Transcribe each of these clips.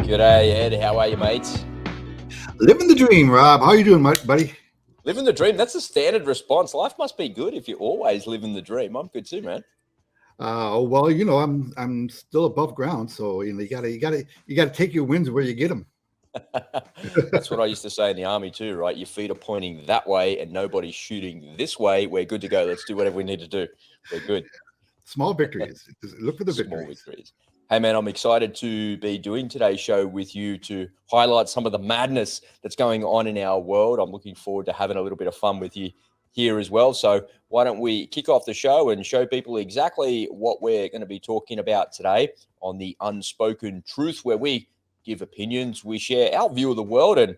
G'day, Ed. How are you, mates? Living the dream, Rob. How you doing, buddy? Living the dream. That's a standard response. Life must be good if you're always living the dream. I'm good too, man. Well, I'm still above ground, so you gotta take your wins where you get them. That's what I used to say in the army too, right? Your feet are pointing that way and nobody's shooting this way. We're good to go. Let's do whatever we need to do. We're good. Small victories. Look for the Small victories. victories. Hey, man, I'm excited to be doing today's show with you to highlight some of the madness that's going on in our world. I'm looking forward to having a little bit of fun with you here as well. So why don't we kick off the show and show people exactly what we're going to be talking about today on the Unspoken Truth, where we give opinions, we share our view of the world, and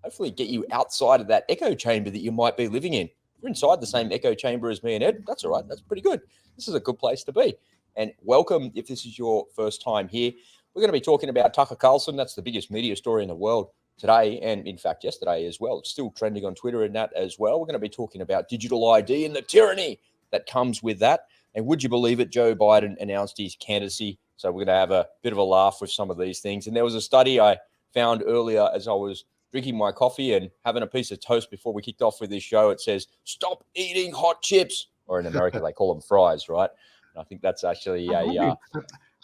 hopefully get you outside of that echo chamber that you might be living in. If you're inside the same echo chamber as me and Ed, that's all right. That's pretty good. This is a good place to be. And welcome if this is your first time here. We're going to be talking about Tucker Carlson. That's the biggest media story in the world today, and in fact yesterday as well. It's still trending on Twitter and that as well. We're going to be talking about digital ID and the tyranny that comes with that. And would you believe it, Joe Biden announced his candidacy. So we're going to have a bit of a laugh with some of these things. And there was a study I found earlier as I was drinking my coffee and having a piece of toast before we kicked off with this show. It says, stop eating hot chips. Or in America, they call them fries, right? I think that's actually I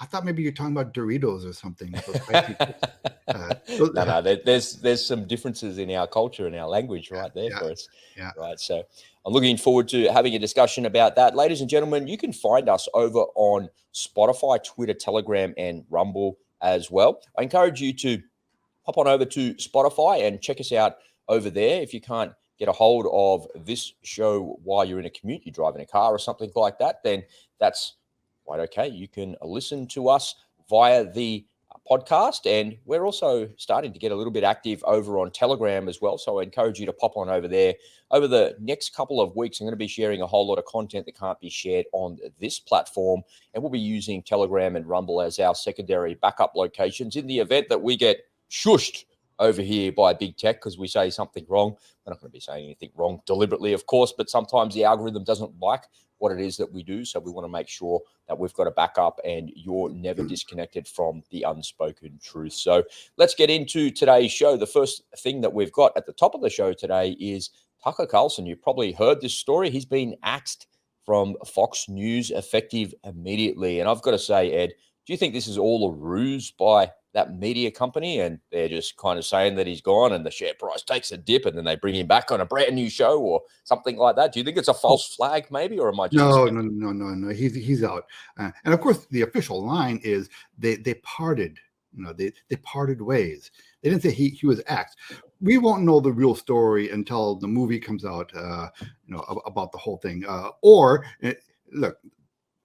thought maybe you're talking about Doritos or something. No, there's some differences in our culture and our language right there for us. Yeah. Right. So I'm looking forward to having a discussion about that. Ladies and gentlemen, you can find us over on Spotify, Twitter, Telegram, and Rumble as well. I encourage you to hop on over to Spotify and check us out over there. If you can't get a hold of this show while you're in a commute, you're driving a car or something like that, then that's quite okay. You can listen to us via the podcast, and we're also starting to get a little bit active over on Telegram as well. So I encourage you to pop on over there. Over the next couple of weeks, I'm going to be sharing a whole lot of content that can't be shared on this platform, and we'll be using Telegram and Rumble as our secondary backup locations in the event that we get shushed over here by big tech because we say something wrong. We're not going to be saying anything wrong deliberately, of course, but sometimes the algorithm doesn't like what it is that we do. So we want to make sure that we've got a backup and you're never disconnected from the unspoken truth. So let's get into today's show. The first thing that we've got at the top of the show today is Tucker Carlson. You've probably heard this story. He's been axed from Fox News effective immediately. And I've got to say, Ed, do you think this is all a ruse by that media company, and they're just kind of saying that he's gone and the share price takes a dip and then they bring him back on a brand new show or something like that? Do you think it's a false flag maybe, or am I just No. He's out. And of course, the official line is they parted. They parted ways. They didn't say he was axed. We won't know the real story until the movie comes out. About the whole thing. Look.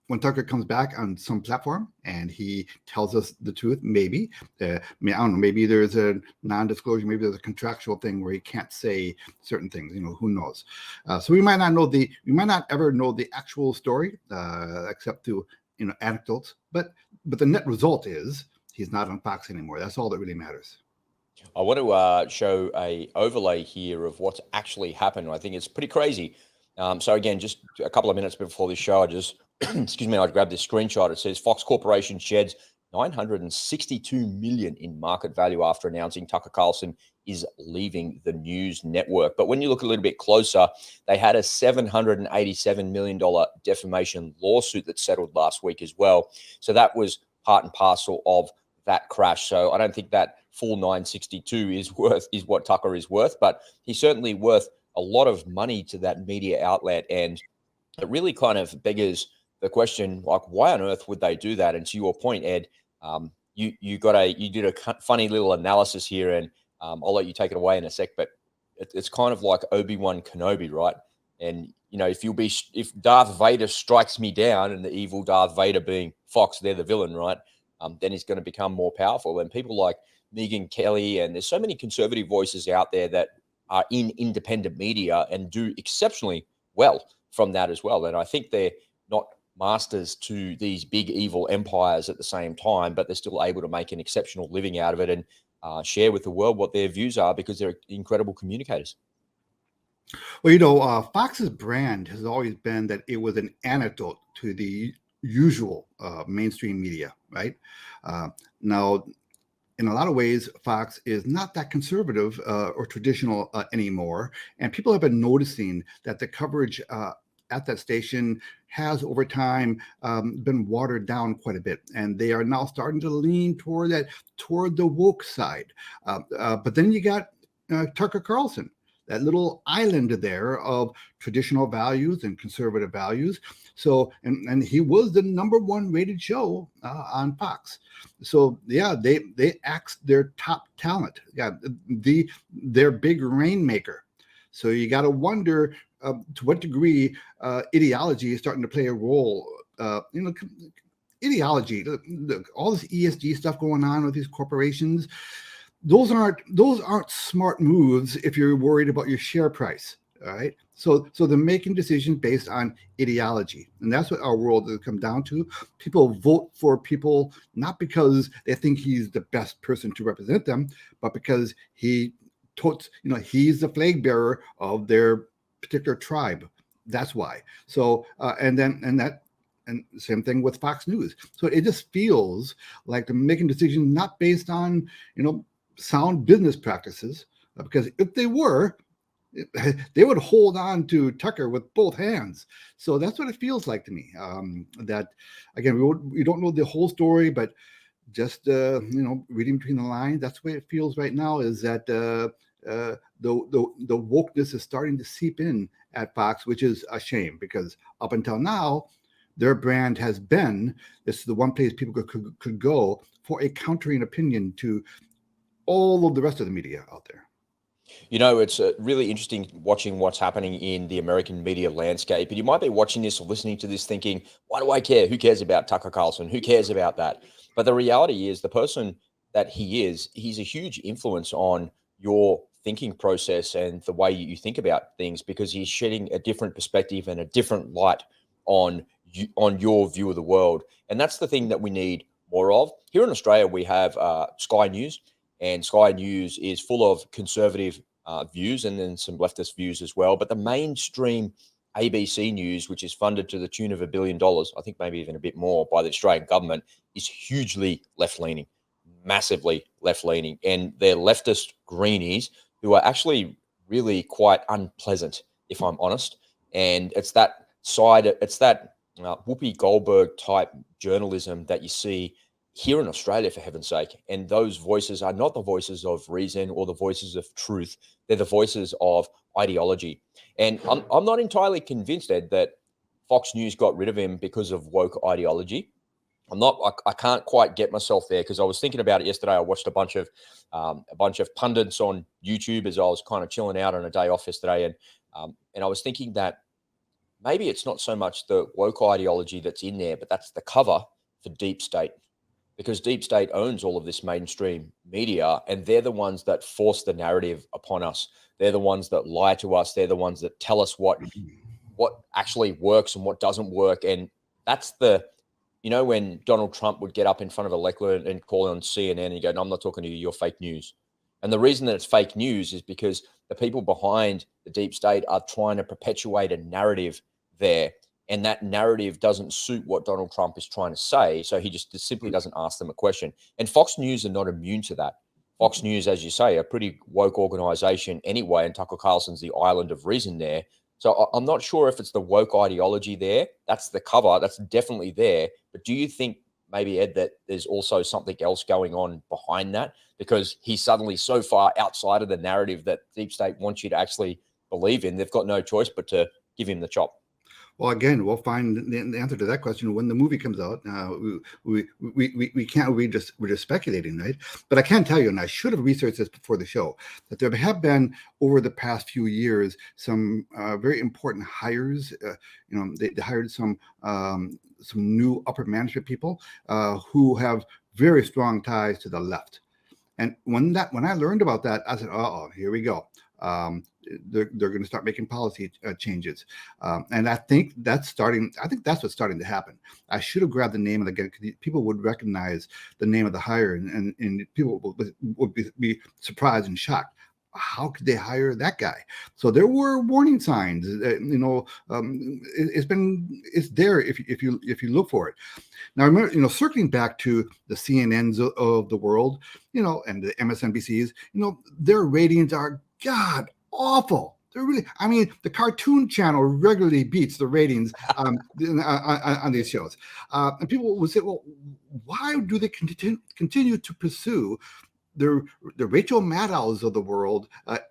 When Tucker comes back on some platform and he tells us the truth, maybe, I don't know, maybe there's a non-disclosure, maybe there's a contractual thing where he can't say certain things, who knows? So we might not ever know the actual story, except through, anecdotes, but the net result is he's not on Fox anymore. That's all that really matters. I want to show a overlay here of what's actually happened. I think it's pretty crazy. So again, just a couple of minutes before this show, I just, I grabbed this screenshot. It says Fox Corporation sheds $962 million in market value after announcing Tucker Carlson is leaving the news network. But when you look a little bit closer, they had a $787 million defamation lawsuit that settled last week as well. So that was part and parcel of that crash. So I don't think that full 962 is what Tucker is worth, but he's certainly worth a lot of money to that media outlet. And it really kind of beggars the question, like, why on earth would they do that? And to your point, Ed, you did a funny little analysis here, and I'll let you take it away in a sec, but it's kind of like Obi-Wan Kenobi, right? And, if Darth Vader strikes me down, and the evil Darth Vader being Fox, they're the villain, right? Then he's going to become more powerful. And people like Megyn Kelly, and there's so many conservative voices out there that are in independent media and do exceptionally well from that as well. And I think they're not masters to these big evil empires at the same time, but they're still able to make an exceptional living out of it and share with the world what their views are because they're incredible communicators. Well, Fox's brand has always been that it was an antidote to the usual mainstream media, right? Now, in a lot of ways, Fox is not that conservative or traditional anymore. And people have been noticing that the coverage at that station has over time been watered down quite a bit. And they are now starting to lean toward the woke side. But then you got Tucker Carlson, that little island there of traditional values and conservative values. So, and he was the #1 rated show on Fox. So yeah, they axed their top talent, their big rainmaker. So you got to wonder to what degree ideology is starting to play a role. Ideology, all this ESG stuff going on with these corporations. Those aren't smart moves if you're worried about your share price. All right. So they're making decisions based on ideology. And that's what our world has come down to. People vote for people not because they think he's the best person to represent them, but because he's the flag bearer of their particular tribe. That's why. So and same thing with Fox News. So it just feels like they're making decisions not based on, sound business practices, because if they were, they would hold on to Tucker with both hands. So that's what it feels like to me. That again, we don't know the whole story, but just reading between the lines, that's the way it feels right now. Is that the wokeness is starting to seep in at Fox, which is a shame, because up until now, their brand has been this is the one place people could go for a countering opinion to all of the rest of the media out there. It's really interesting watching what's happening in the American media landscape. And you might be watching this or listening to this thinking, why do I care? Who cares about Tucker Carlson? Who cares about that? But the reality is the person that he's a huge influence on your thinking process and the way you think about things, because he's shedding a different perspective and a different light on your view of the world. And that's the thing that we need more of. Here in Australia, we have Sky News. And Sky News is full of conservative views and then some leftist views as well. But the mainstream ABC News, which is funded to the tune of $1 billion, I think maybe even a bit more, by the Australian government, is hugely left-leaning, massively left-leaning. And they're leftist greenies who are actually really quite unpleasant, if I'm honest. And it's that Whoopi Goldberg type journalism that you see here in Australia, for heaven's sake. And those voices are not the voices of reason or the voices of truth. They're the voices of ideology. And I'm not entirely convinced, Ed, that Fox News got rid of him because of woke ideology. I can't quite get myself there, because I was thinking about it yesterday. I watched a bunch of pundits on YouTube as I was kind of chilling out on a day off yesterday. And I was thinking that maybe it's not so much the woke ideology that's in there, but that's the cover for deep state. Because deep state owns all of this mainstream media, and they're the ones that force the narrative upon us. They're the ones that lie to us. They're the ones that tell us what actually works and what doesn't work. And that's when Donald Trump would get up in front of a lectern and call on CNN and go, no, I'm not talking to you, you're fake news. And the reason that it's fake news is because the people behind the deep state are trying to perpetuate a narrative there. And that narrative doesn't suit what Donald Trump is trying to say. So he just simply doesn't ask them a question. And Fox News are not immune to that. Fox News, as you say, a pretty woke organization anyway. And Tucker Carlson's the island of reason there. So I'm not sure if it's the woke ideology there. That's the cover. That's definitely there. But do you think maybe, Ed, that there's also something else going on behind that? Because he's suddenly so far outside of the narrative that deep state wants you to actually believe in. They've got no choice but to give him the chop. Well, again, we'll find the answer to that question when the movie comes out. We can't. We're just speculating, right? But I can tell you, and I should have researched this before the show, that there have been over the past few years some very important hires. They hired some new upper management people who have very strong ties to the left. And when I learned about that, I said, "Oh, here we go." They're going to start making policy changes, and I think that's starting. I think that's what's starting to happen. I should have grabbed the name of the guy, because people would recognize the name of the hire, and people would be surprised and shocked. how could they hire that guy? So there were warning signs. It's there if you look for it. Now, remember, circling back to the CNNs of the world, and the MSNBCs, their ratings are god awful. They're really, I mean, the Cartoon Channel regularly beats the ratings on these shows. And people would say, well, why do they continue to pursue the Rachel Maddows of the world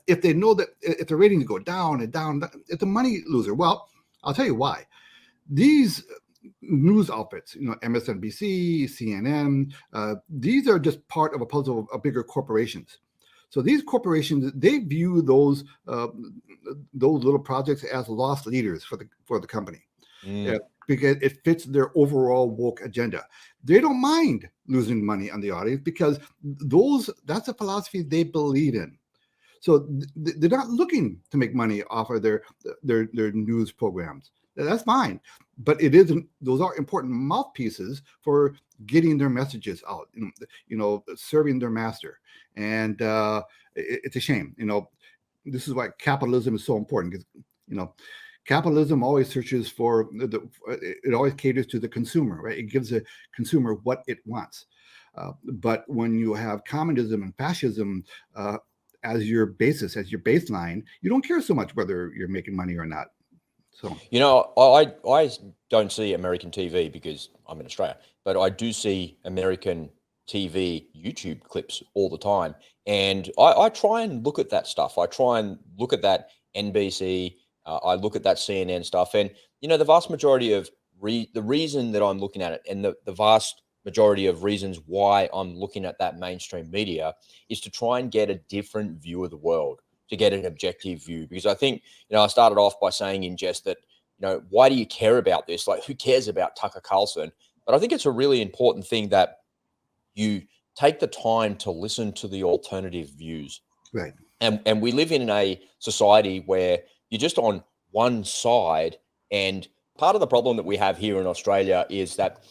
if they know that if the ratings go down and down, it's a money loser? Well, I'll tell you why. These news outfits, MSNBC, CNN, these are just part of a puzzle of bigger corporations. So these corporations, they view those little projects as lost leaders for the company, because it fits their overall woke agenda. They don't mind losing money on the audience because that's a philosophy they believe in. So they're not looking to make money off of their news programs. That's fine, but it isn't. Those are important mouthpieces for getting their messages out. Serving their master, and it's a shame. This is why capitalism is so important, because capitalism always searches for it always caters to the consumer, right? It gives the consumer what it wants. But when you have communism and fascism as your basis, as your baseline, you don't care so much whether you're making money or not. So I don't see American TV because I'm in Australia, but I do see American TV YouTube clips all the time, and I try and look at that stuff. I try and look at that NBC. I look at that CNN stuff, and the vast majority of the reason that I'm looking at it, and the vast majority of reasons why I'm looking at that mainstream media, is to try and get a different view of the world, to get an objective view. Because I think, I started off by saying in jest that, why do you care about this? Like, who cares about Tucker Carlson? But I think it's a really important thing that you take the time to listen to the alternative views. Right. And we live in a society where you're just on one side. And part of the problem that we have here in Australia is that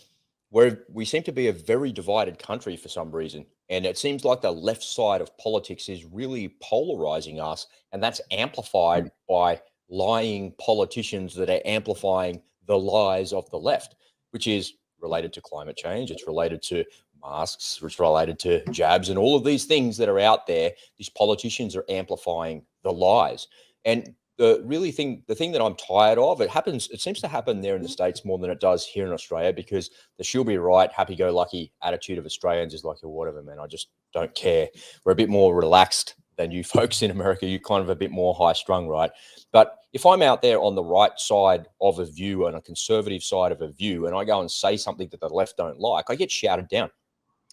we seem to be a very divided country for some reason. And it seems like the left side of politics is really polarizing us. And that's amplified by lying politicians that are amplifying the lies of the left, which is related to climate change. It's related to masks, it's related to jabs, and all of these things that are out there. These politicians are amplifying the lies. And the thing that I'm tired of, it seems to happen there in the States more than it does here in Australia, because the she'll be right, happy-go-lucky attitude of Australians is like, whatever, man, I just don't care. We're a bit more relaxed than you folks in America. You're kind of a bit more high-strung, right? But if I'm out there on the right side of a view and a conservative side of a view, and I go and say something that the left don't like, I get shouted down.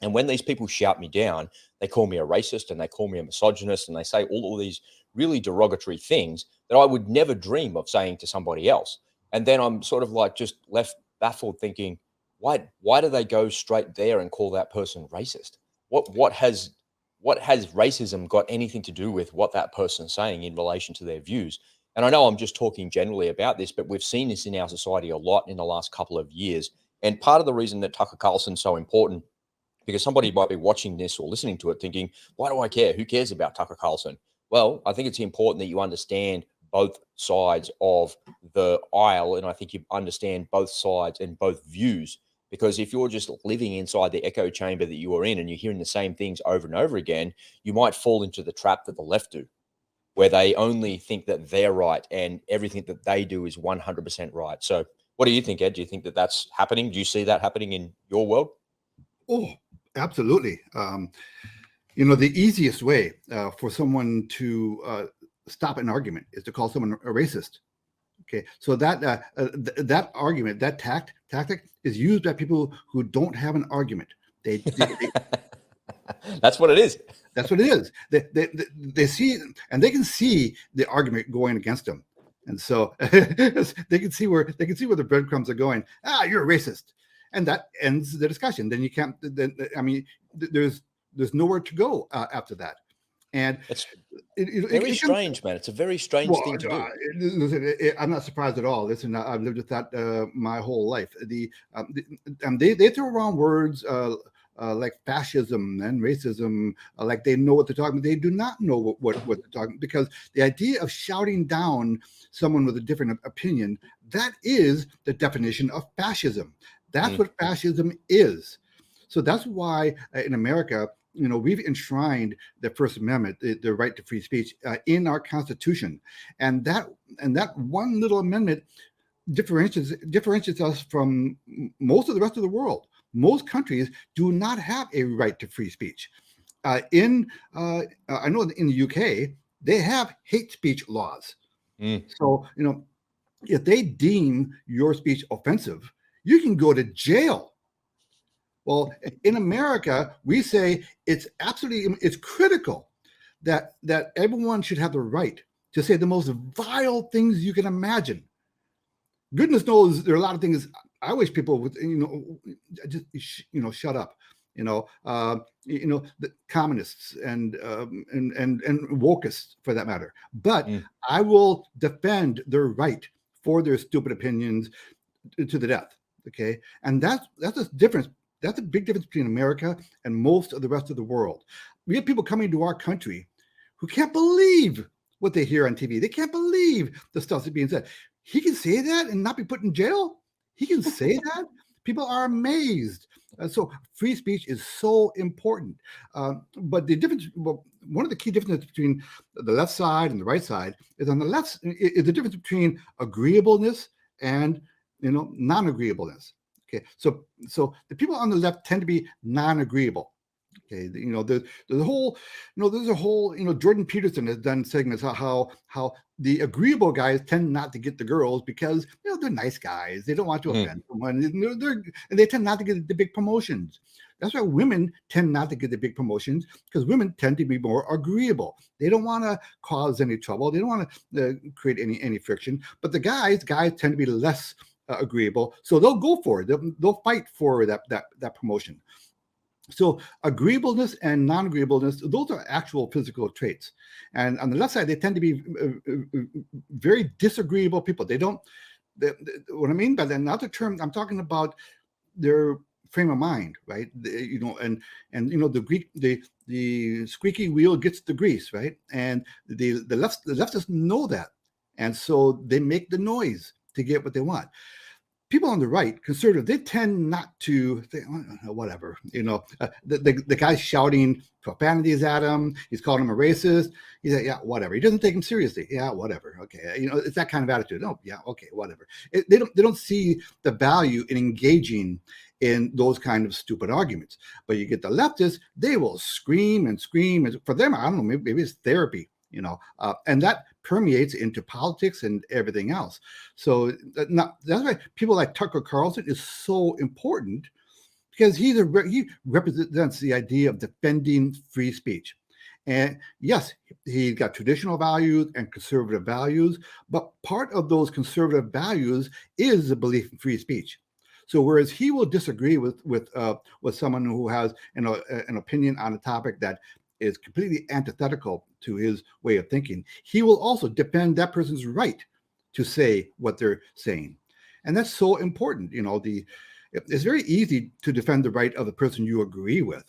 And when these people shout me down, they call me a racist and they call me a misogynist, and they say all of these really derogatory things that I would never dream of saying to somebody else. And then I'm sort of like just left baffled thinking, why do they go straight there and call that person racist? What has racism got anything to do with what that person's saying in relation to their views? And I know I'm just talking generally about this, but we've seen this in our society a lot in the last couple of years. And part of the reason that Tucker Carlson's so important, because somebody might be watching this or listening to it thinking, why do I care? Who cares about Tucker Carlson? Well, I think it's important that you understand both sides of the aisle. And I think you understand both sides and both views, because if you're just living inside the echo chamber that you are in and you're hearing the same things over and over again, you might fall into the trap that the left do, where they only think that they're right and everything that they do is 100% right. So what do you think, Ed? Do you think that that's happening? Do you see that happening in your world? Oh, absolutely. The easiest way for someone to stop an argument is to call someone a racist. Okay, so that argument, that tactic is used by people who don't have an argument. They That's what it is. That's what it is. They see, and they can see the argument going against them, and so they can see where the breadcrumbs are going. You're a racist, and that ends the discussion. Then you can't. There's nowhere to go after that. And it's very strange, man. It's a very strange thing to do. Listen, I'm not surprised at all. Listen, I've lived with that my whole life. They throw around words like fascism and racism, like they know what they're talking about. They do not know what they're talking, because the idea of shouting down someone with a different opinion, that is the definition of fascism. That's what fascism is. So that's why in America, we've enshrined the First Amendment, the right to free speech, in our Constitution, and that one little amendment differentiates us from most of the rest of the world. Most countries do not have a right to free speech. I know in the UK they have hate speech laws. So if they deem your speech offensive, you can go to jail. Well, in America, we say it's critical that everyone should have the right to say the most vile things you can imagine. Goodness knows there are a lot of things I wish people would, just shut up. The communists and wokeists, for that matter. But I will defend their right for their stupid opinions to the death. Okay, and that's a difference. That's a big difference between America and most of the rest of the world. We have people coming to our country who can't believe what they hear on TV. They can't believe the stuff that's being said. He can say that and not be put in jail? He can say that? People are amazed. So free speech is so important. But one of the key differences between the left side and the right side is, on the left is the difference between agreeableness and non-agreeableness. Okay, so the people on the left tend to be non-agreeable. Okay, there's a whole Jordan Peterson has done segments how the agreeable guys tend not to get the girls because they're nice guys. They don't want to offend someone. And they tend not to get the big promotions. That's why women tend not to get the big promotions, because women tend to be more agreeable. They don't want to cause any trouble. They don't want to create any friction. But the guys tend to be less agreeable, so they'll go for it. They'll fight for that promotion. So agreeableness and non-agreeableness, those are actual physical traits. And on the left side, they tend to be very disagreeable people. What I mean by that, not the term, I'm talking about their frame of mind, right? And the squeaky wheel gets the grease, right? And the leftists know that. And so they make the noise to get what they want. People on the right, conservative, they tend not to think, whatever. The guy's shouting profanities at him. He's calling him a racist. He's like, yeah, whatever. He doesn't take him seriously. Yeah, whatever. Okay, it's that kind of attitude. Oh, yeah, okay, whatever. They don't see the value in engaging in those kind of stupid arguments. But you get the leftists; they will scream and scream. And for them, I don't know, maybe it's therapy. And that permeates into politics and everything else. So that's why people like Tucker Carlson is so important, because he represents the idea of defending free speech. And yes, he's got traditional values and conservative values, but part of those conservative values is the belief in free speech. So whereas he will disagree with someone who has an opinion on a topic that is completely antithetical to his way of thinking, he will also defend that person's right to say what they're saying. And that's so important. It's very easy to defend the right of the person you agree with,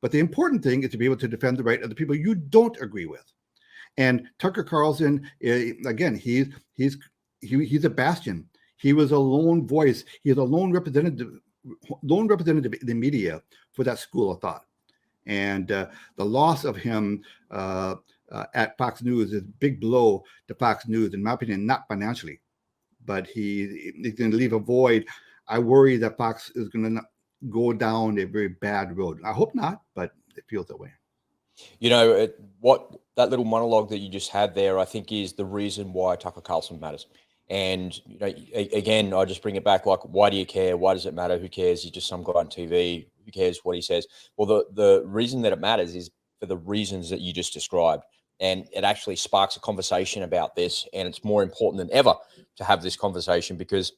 but the important thing is to be able to defend the right of the people you don't agree with. And Tucker Carlson, again, he's a bastion. He was a lone voice. He is a lone representative in the media for that school of thought. And the loss of him at Fox News is a big blow to Fox News, in my opinion, not financially, but he's going to leave a void. I worry that Fox is going to go down a very bad road. I hope not, but it feels that way. What that little monologue that you just had there, I think, is the reason why Tucker Carlson matters. And again, I just bring it back, like, why do you care? Why does it matter? Who cares? He's just some guy on TV. Who cares what he says? Well, the reason that it matters is for the reasons that you just described. And it actually sparks a conversation about this. And it's more important than ever to have this conversation, because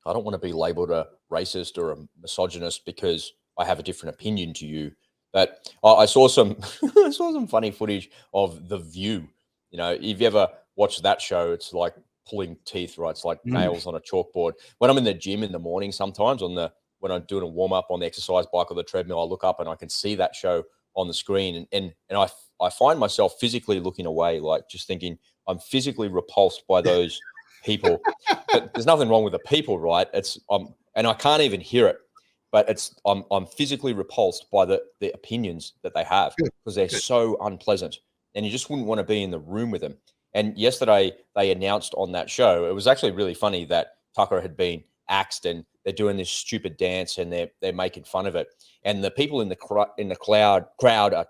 I don't want to be labeled a racist or a misogynist because I have a different opinion to you. But I saw some funny footage of The View. If you ever watched that show, it's like pulling teeth, right? It's like nails on a chalkboard. When I'm in the gym in the morning, sometimes on the when I'm doing a warm up on the exercise bike or the treadmill, I look up and I can see that show on the screen, and I find myself physically looking away, like just thinking I'm physically repulsed by those people. But there's nothing wrong with the people, right? It's and I can't even hear it, but it's I'm physically repulsed by the opinions that they have, because they're so unpleasant, and you just wouldn't want to be in the room with them. And yesterday they announced on that show, it was actually really funny that Tucker had been axed, and they're doing this stupid dance, and they're making fun of it, and the people in the crowd are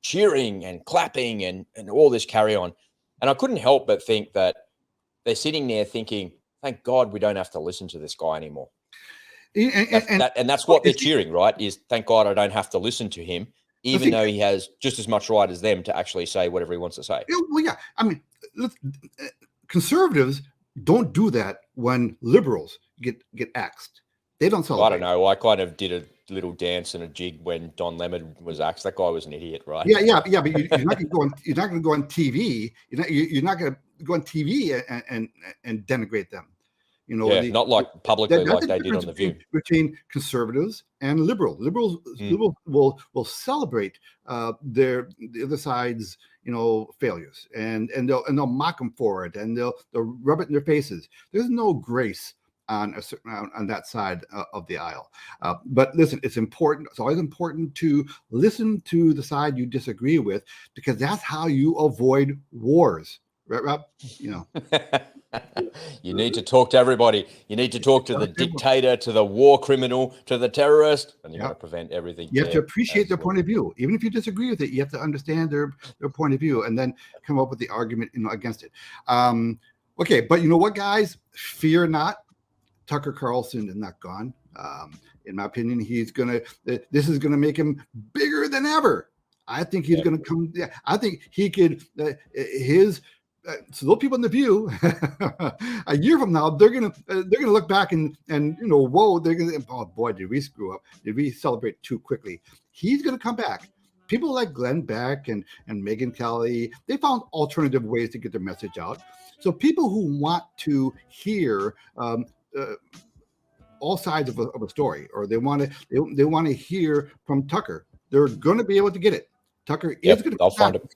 cheering and clapping and all this carry on. And I couldn't help but think that they're sitting there thinking, thank God we don't have to listen to this guy anymore. And that's what they're cheering, right? Is thank God I don't have to listen to him, even though he has just as much right as them to actually say whatever he wants to say. Well, yeah. I mean, conservatives don't do that when liberals get axed. They don't celebrate. I don't know. I kind of did a little dance and a jig when Don Lemon was axed. That guy was an idiot, right? Yeah. But you're not going to go on. You're not going to go on TV. You're not going to go on TV and denigrate them. You know, not like publicly like they did on The View. Between conservatives and liberals. Liberals will celebrate the other side's failures, and they'll mock them for it, and they'll rub it in their faces. There's no grace on that side of the aisle. But listen, it's important. It's always important to listen to the side you disagree with, because that's how you avoid wars. Right, Rob? You need to talk to everybody. You need to talk to the dictator, to the war criminal, to the terrorist, and you want to prevent everything. You have to appreciate their point of view. Even if you disagree with it, you have to understand their point of view and then come up with the argument against it. Okay, but you know what, guys? Fear not. Tucker Carlson is not gone. In my opinion, this is gonna make him bigger than ever. I think he's gonna come. Yeah, I think he could. So those people in The View, a year from now, they're gonna look back and whoa, they're gonna, oh boy, did we screw up? Did we celebrate too quickly? He's gonna come back. People like Glenn Beck and Megyn Kelly, they found alternative ways to get their message out. So people who want to hear all sides of a story, or they want to hear from Tucker, they're going to be able to get it. Tucker is going to find it.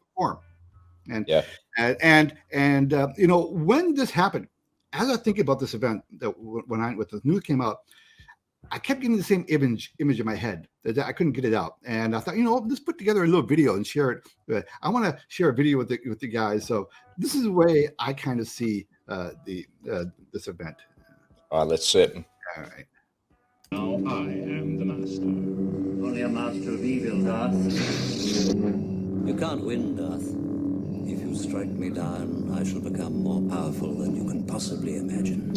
And when this happened, as I think about this event, that when the news came out, I kept getting the same image in my head that I couldn't get it out. And I thought, let's put together a little video and share it. I want to share a video with the guys. So this is the way I kind of see this event. All right, let's sit. All right. Now I am the master. Only a master of evil, Darth. You can't win, Darth. If you strike me down, I shall become more powerful than you can possibly imagine.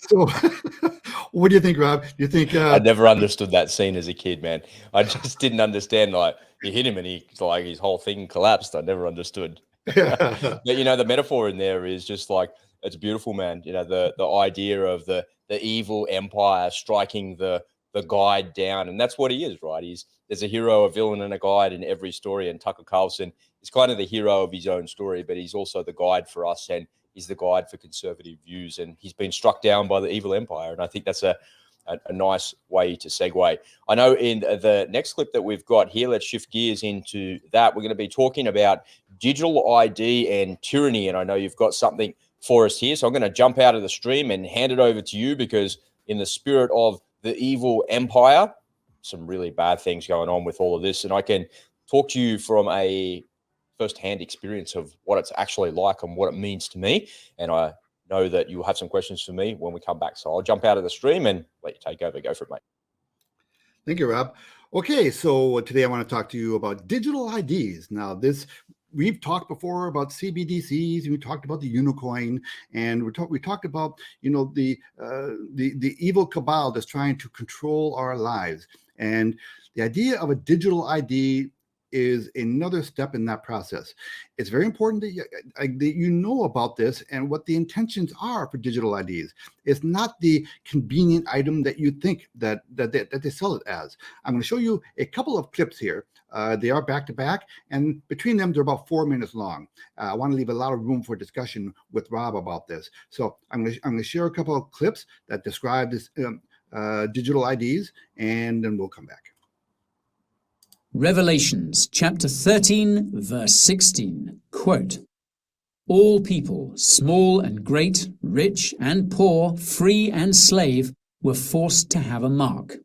So what do you think, Rob? Do you think I never understood that scene as a kid, man? I just didn't understand. Like, he hit him and his whole thing collapsed. I never understood. But the metaphor in there is just like, it's beautiful, man. The idea of the evil empire striking the guide down, and that's what he is, right? There's a hero, a villain, and a guide in every story, and Tucker Carlson is kind of the hero of his own story, but he's also the guide for us, and he's the guide for conservative views, and he's been struck down by the evil empire. And I think that's a nice way to segue. I know in the next clip that we've got here, let's shift gears into that. We're going to be talking about digital ID and tyranny, and I know you've got something for us here, so I'm going to jump out of the stream and hand it over to you, because in the spirit of the evil empire, some really bad things going on with all of this, and I can talk to you from a first-hand experience of what it's actually like and what it means to me. And I know that you'll have some questions for me when we come back. So I'll jump out of the stream and let you take over. Go for it, mate. Thank you, Rob. Okay, so today I want to talk to you about digital IDs. Now, this we've talked before about CBDCs, and we talked about the Unicoin, and we talked about, you know, the evil cabal that's trying to control our lives. And the idea of a digital ID is another step in that process. It's very important that you know about this and what the intentions are for digital IDs. It's not the convenient item that you think that they sell it as. I'm going to show you a couple of clips here. They are back to back, and between them, they're about 4 minutes long. I want to leave a lot of room for discussion with Rob about this. So I'm going to share a couple of clips that describe this digital IDs, and then we'll come back. Revelations chapter 13, verse 16, quote, "All people, small and great, rich and poor, free and slave, were forced to have a mark.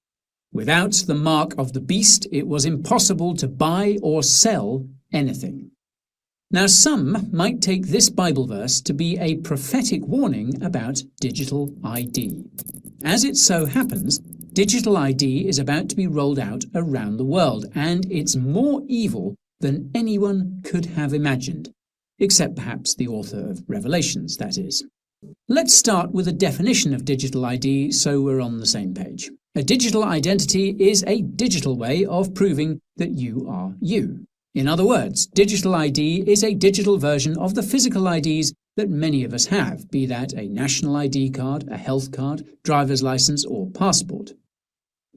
Without the mark of the beast, it was impossible to buy or sell anything." Now, some might take this Bible verse to be a prophetic warning about digital ID. As it so happens, digital ID is about to be rolled out around the world, and it's more evil than anyone could have imagined, except perhaps the author of Revelations, that is. Let's start with a definition of digital ID so we're on the same page. A digital identity is a digital way of proving that you are you. In other words, digital ID is a digital version of the physical IDs that many of us have, be that a national ID card, a health card, driver's license, or passport.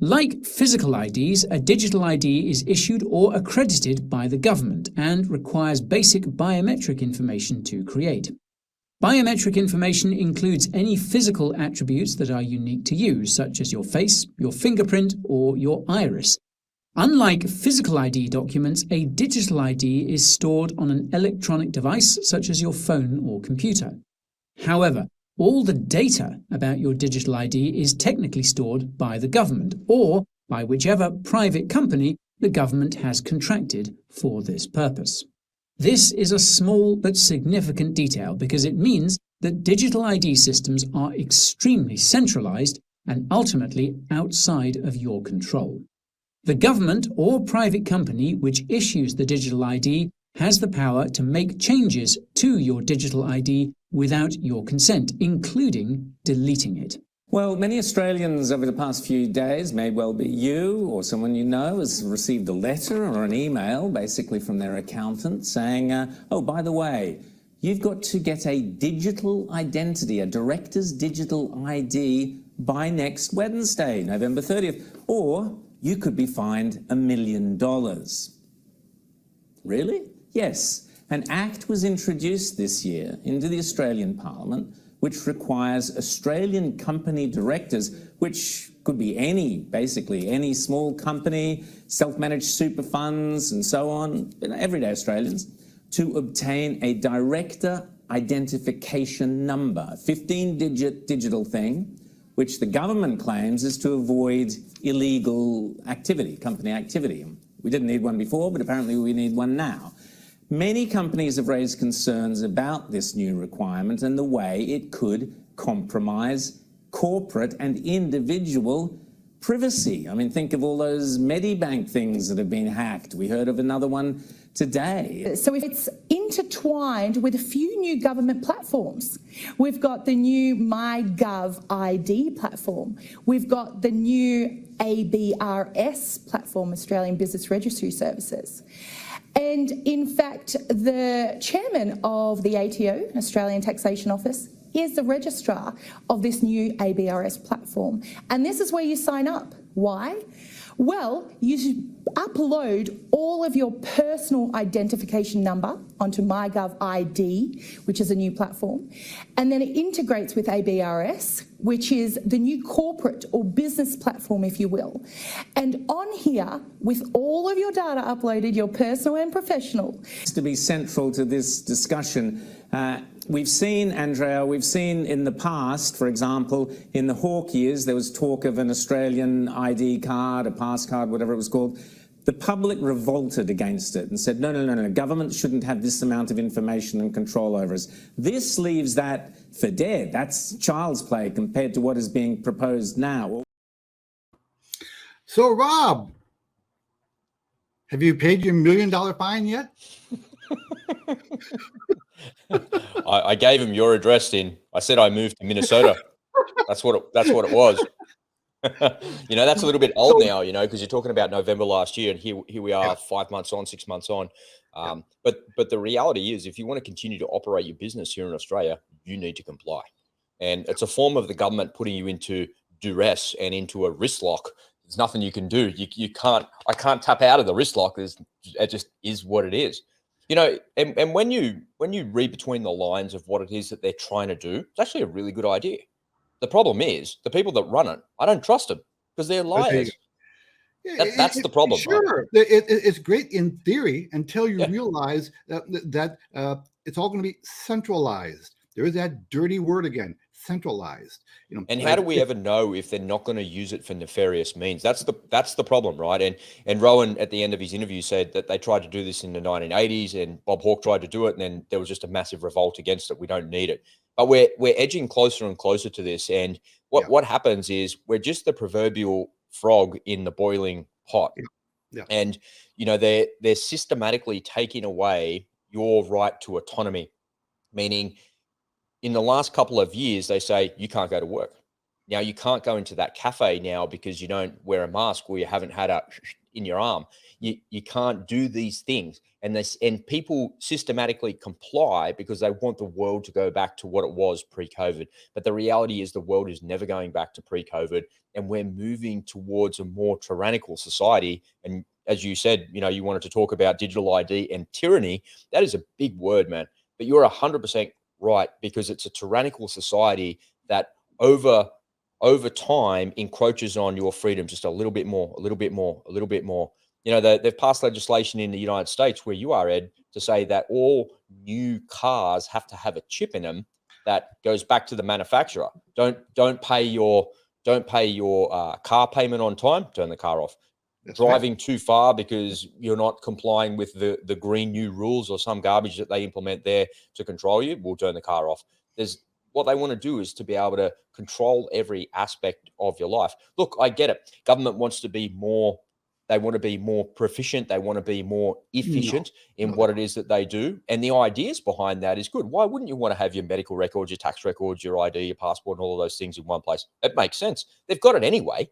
Like physical IDs, a digital ID is issued or accredited by the government and requires basic biometric information to create. Biometric information includes any physical attributes that are unique to you, such as your face, your fingerprint, or your iris. Unlike physical ID documents, a digital ID is stored on an electronic device such as your phone or computer. However, all the data about your digital ID is technically stored by the government or by whichever private company the government has contracted for this purpose. This is a small but significant detail because it means that digital ID systems are extremely centralized and ultimately outside of your control. The government or private company which issues the digital ID has the power to make changes to your digital ID without your consent, including deleting it. Well, many Australians over the past few days, may well be you or someone you know, has received a letter or an email, basically from their accountant, saying, oh, by the way, you've got to get a digital identity, a director's digital ID by next Wednesday, November 30th, or you could be fined $1 million. Really? Yes. An Act was introduced this year into the Australian Parliament which requires Australian company directors, which could be basically any small company, self-managed super funds and so on, everyday Australians, to obtain a director identification number, a 15-digit digital thing, which the government claims is to avoid illegal activity, company activity. We didn't need one before, but apparently we need one now. Many companies have raised concerns about this new requirement and the way it could compromise corporate and individual privacy. I mean, think of all those Medibank things that have been hacked. We heard of another one today. So it's intertwined with a few new government platforms. We've got the new MyGov ID platform. We've got the new ABRS platform, Australian Business Registry Services. And in fact, the chairman of the ATO, Australian Taxation Office, is the registrar of this new ABRS platform. And this is where you sign up. Why? Well, you upload all of your personal identification number onto MyGov ID, which is a new platform, and then it integrates with ABRS, which is the new corporate or business platform, if you will. And on here, with all of your data uploaded, your personal and professional. To be central to this discussion, we've seen, Andrea, in the past, for example, in the Hawke years, there was talk of an Australian ID card, a pass card, whatever it was called. The public revolted against it and said, no, government shouldn't have this amount of information and control over us. This leaves that for dead. That's child's play compared to what is being proposed now. So, Rob, have you paid your $1 million fine yet? I gave him your address I said I moved to Minnesota. That's what it was. That's a little bit old now, because you're talking about November last year, and here we are 5 months on, 6 months on. But the reality is, if you want to continue to operate your business here in Australia, you need to comply. And it's a form of the government putting you into duress and into a wrist lock. There's nothing you can do. I can't tap out of the wrist lock. It just is what it is. And when you read between the lines of what it is that they're trying to do, it's actually a really good idea. The problem is the people that run it, I don't trust them because they're liars. That's the problem. Sure. Right? It's great in theory until you realize that it's all going to be centralized. There is that dirty word again, centralized. And how do we ever know if they're not going to use it for nefarious means? That's the problem, right? And Rowan at the end of his interview said that they tried to do this in the 1980s, and Bob Hawke tried to do it, and then there was just a massive revolt against it. We don't need it. But we're edging closer and closer to this, and what happens is we're just the proverbial frog in the boiling pot. And they're systematically taking away your right to autonomy, meaning in the last couple of years they say you can't go to work. Now you can't go into that cafe now because you don't wear a mask or you haven't had a in your arm. You can't do these things, and people systematically comply because they want the world to go back to what it was pre-COVID. But the reality is the world is never going back to pre-COVID, and we're moving towards a more tyrannical society. And as you said, you wanted to talk about digital ID and tyranny. That is a big word, man. But you're 100% right, because it's a tyrannical society that over time encroaches on your freedom just a little bit more, a little bit more, a little bit more. They've passed legislation in the United States where you are, Ed, to say that all new cars have to have a chip in them that goes back to the manufacturer. Don't pay your car payment on time, turn the car off. That's driving too far because you're not complying with the green new rules or some garbage that they implement there to control you, we'll turn the car off. What they want to do is to be able to control every aspect of your life. Look, I get it. Government wants to be more, they want to be more proficient. They want to be more efficient in what it is that they do. And the ideas behind that is good. Why wouldn't you want to have your medical records, your tax records, your ID, your passport, and all of those things in one place? It makes sense. They've got it anyway.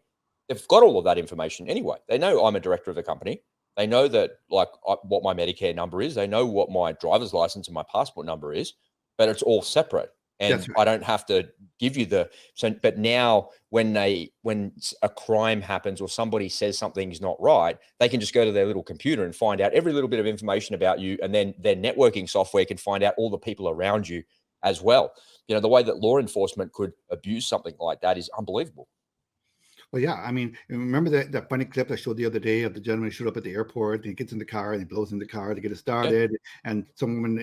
They've got all of that information anyway. They know I'm a director of a company. They know that what my Medicare number is. They know what my driver's license and my passport number is, but it's all separate. And I don't have to give you but now when a crime happens or somebody says something is not right, they can just go to their little computer and find out every little bit of information about you. And then their networking software can find out all the people around you as well. The way that law enforcement could abuse something like that is unbelievable. Well, yeah, I mean, remember that funny clip I showed the other day of the gentleman who showed up at the airport and he gets in the car and he blows in the car to get it started. And someone,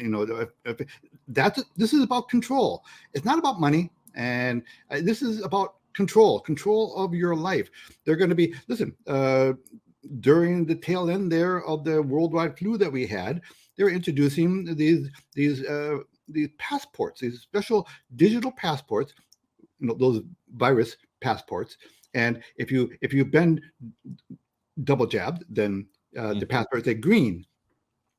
this is about control. It's not about money. And this is about control of your life. They're going to be, during the tail end there of the worldwide flu that we had, they're introducing these passports, these special digital passports, those virus passports. And if you've been double jabbed, then the passports say green.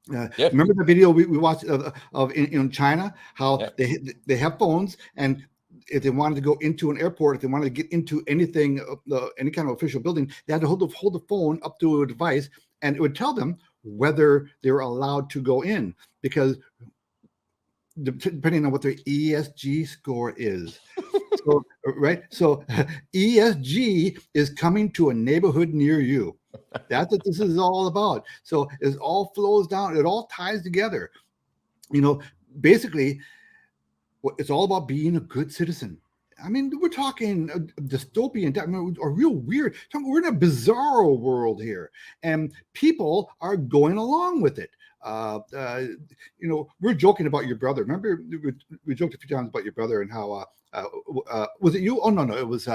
Remember the video we watched of in China, how they have phones, and if they wanted to go into an airport, if they wanted to get into anything, any kind of official building, they had to hold the phone up to a device, and it would tell them whether they were allowed to go in, because depending on what their ESG score is. So, right. So ESG is coming to a neighborhood near you. That's what this is all about. So it all flows down. It all ties together. Basically, it's all about being a good citizen. I mean, we're talking a dystopian, a real weird. We're in a bizarro world here, and people are going along with it. We're joking about your brother. Remember, we joked a few times about your brother and how was it you? Oh no, it was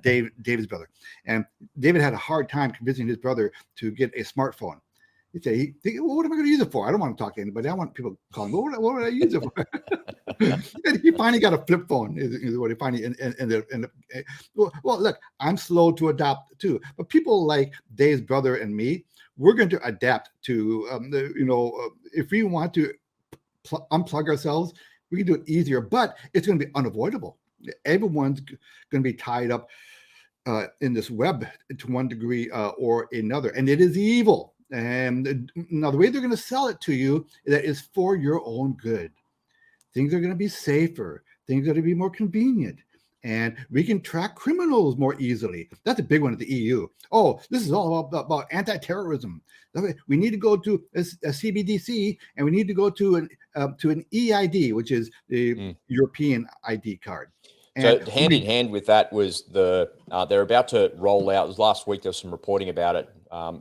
David's brother. And David had a hard time convincing his brother to get a smartphone. He'd say, well, "What am I going to use it for? I don't want to talk to anybody. I want people calling. What would I use it for?" And he finally got a flip phone. Is what he finally well, look, I'm slow to adopt too, but people like Dave's brother and me, we're going to adapt to, if we want to unplug ourselves, we can do it easier, but it's going to be unavoidable. Everyone's going to be tied up in this web to one degree or another, and it is evil. And now the way they're going to sell it to you, that is for your own good. Things are going to be safer. Things are going to be more convenient. And we can track criminals more easily. That's a big one at the EU. Oh, this is all about anti-terrorism. We need to go to a CBDC, and we need to go to an EID, which is the European ID card. And so hand in hand with that was they're about to roll out. It was last week. There was some reporting about it.